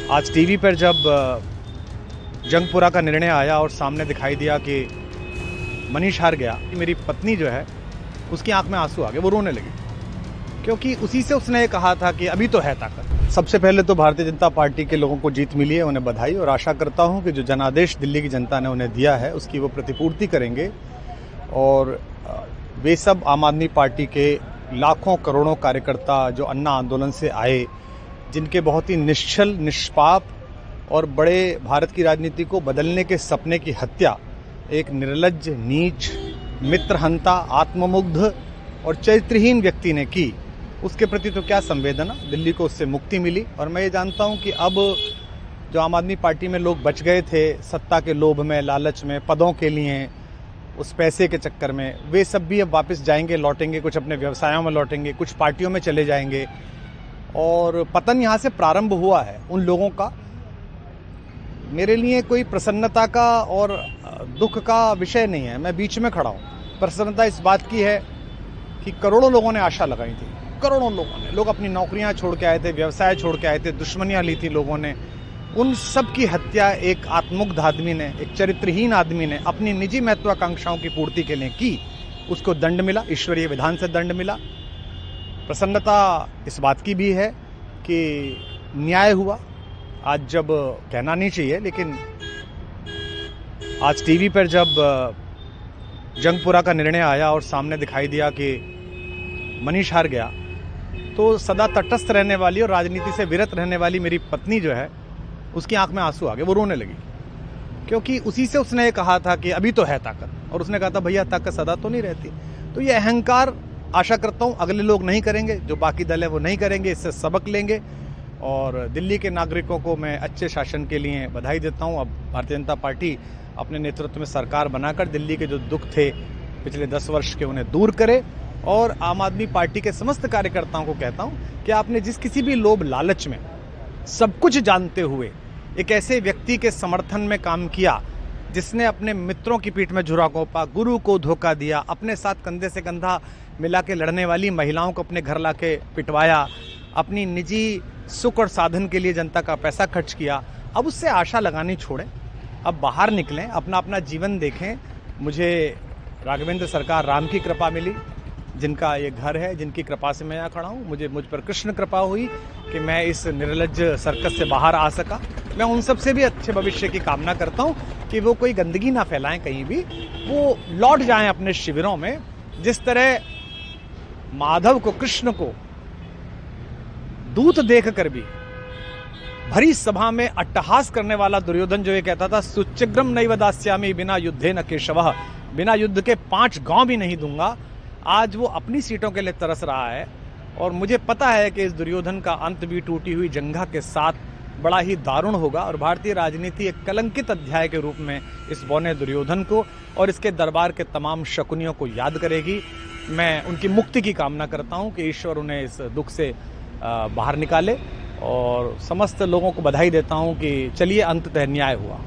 आज टीवी पर जब जंगपुरा का निर्णय आया और सामने दिखाई दिया कि मनीष हार गया, मेरी पत्नी जो है उसकी आंख में आंसू आ गए, वो रोने लगी, क्योंकि उसी से उसने ये कहा था कि अभी तो है ताकत। सबसे पहले तो भारतीय जनता पार्टी के लोगों को जीत मिली है, उन्हें बधाई, और आशा करता हूं कि जो जनादेश दिल्ली की जनता ने उन्हें दिया है उसकी वो प्रतिपूर्ति करेंगे और वे सब आम आदमी पार्टी के लाखों करोड़ों कार्यकर्ता जो अन्ना आंदोलन से आए, जिनके बहुत ही निश्चल, निष्पाप और बड़े भारत की राजनीति को बदलने के सपने की हत्या एक निर्लज्ज, नीच, मित्रहंता, आत्ममुग्ध और चरित्रहीन व्यक्ति ने की, उसके प्रति तो क्या संवेदना। दिल्ली को उससे मुक्ति मिली और मैं ये जानता हूं कि अब जो आम आदमी पार्टी में लोग बच गए थे सत्ता के लोभ में, लालच में, पदों के लिए, उस पैसे के चक्कर में, वे सब भी अब वापस जाएंगे, लौटेंगे, कुछ अपने व्यवसायों में लौटेंगे, कुछ पार्टियों में चले जाएंगे और पतन यहाँ से प्रारंभ हुआ है उन लोगों का। मेरे लिए कोई प्रसन्नता का और दुख का विषय नहीं है, मैं बीच में खड़ा हूँ। प्रसन्नता इस बात की है कि करोड़ों लोगों ने आशा लगाई थी, करोड़ों लोगों ने, लोग अपनी नौकरियां छोड़ के आए थे, व्यवसाय छोड़ के आए थे, दुश्मनियां ली थी लोगों ने, उन सब की हत्या एक आत्ममुग्ध आदमी ने, एक चरित्रहीन आदमी ने अपनी निजी महत्वाकांक्षाओं की पूर्ति के लिए की, उसको दंड मिला, ईश्वरीय विधान से दंड मिला। प्रसन्नता इस बात की भी है कि न्याय हुआ। आज जब कहना नहीं चाहिए, लेकिन आज टीवी पर जब जंगपुरा का निर्णय आया और सामने दिखाई दिया कि मनीष हार गया, तो सदा तटस्थ रहने वाली और राजनीति से विरत रहने वाली मेरी पत्नी जो है उसकी आंख में आंसू आ गए, वो रोने लगी, क्योंकि उसी से उसने ये कहा था कि अभी तो है ताकत, और उसने कहा था भैया ताकत सदा तो नहीं रहती। तो ये अहंकार आशा करता हूँ अगले लोग नहीं करेंगे, जो बाकी दल है वो नहीं करेंगे, इससे सबक लेंगे। और दिल्ली के नागरिकों को मैं अच्छे शासन के लिए बधाई देता हूँ। अब भारतीय जनता पार्टी अपने नेतृत्व में सरकार बनाकर दिल्ली के जो दुख थे पिछले 10 वर्ष के उन्हें दूर करे। और आम आदमी पार्टी के समस्त कार्यकर्ताओं को कहता हूँ कि आपने जिस किसी भी लोभ लालच में सब कुछ जानते हुए एक ऐसे व्यक्ति के समर्थन में काम किया जिसने अपने मित्रों की पीठ में झुरा घोंपा, गुरु को धोखा दिया, अपने साथ कंधे से कंधा मिला के लड़ने वाली महिलाओं को अपने घर लाके पिटवाया, अपनी निजी सुख और साधन के लिए जनता का पैसा खर्च किया, अब उससे आशा लगानी छोड़ें, अब बाहर निकलें, अपना अपना जीवन देखें। मुझे राघवेंद्र सरकार राम की कृपा मिली, जिनका ये घर है, जिनकी कृपा से मैं यहाँ खड़ा हूँ। मुझ पर कृष्ण कृपा हुई कि मैं इस निर्लज्ज सर्कस से बाहर आ सका। मैं उन सब से भी अच्छे भविष्य की कामना करता हूँ कि वो कोई गंदगी ना फैलाएं कहीं भी, वो लौट जाएं अपने शिविरों में। जिस तरह माधव को, कृष्ण को दूत देखकर भी भरी सभा में अट्टहास करने वाला दुर्योधन जो ये कहता था सुचिग्रम नैव दास्यामि बिना युद्धे न केशवः, बिना युद्ध के 5 गांव भी नहीं दूंगा, आज वो अपनी सीटों के लिए तरस रहा है। और मुझे पता है कि इस दुर्योधन का अंत भी टूटी हुई जंघा के साथ बड़ा ही दारुण होगा और भारतीय राजनीति एक कलंकित अध्याय के रूप में इस बौने दुर्योधन को और इसके दरबार के तमाम शकुनियों को याद करेगी। मैं उनकी मुक्ति की कामना करता हूं कि ईश्वर उन्हें इस दुख से बाहर निकाले और समस्त लोगों को बधाई देता हूं कि चलिए अंततः न्याय हुआ।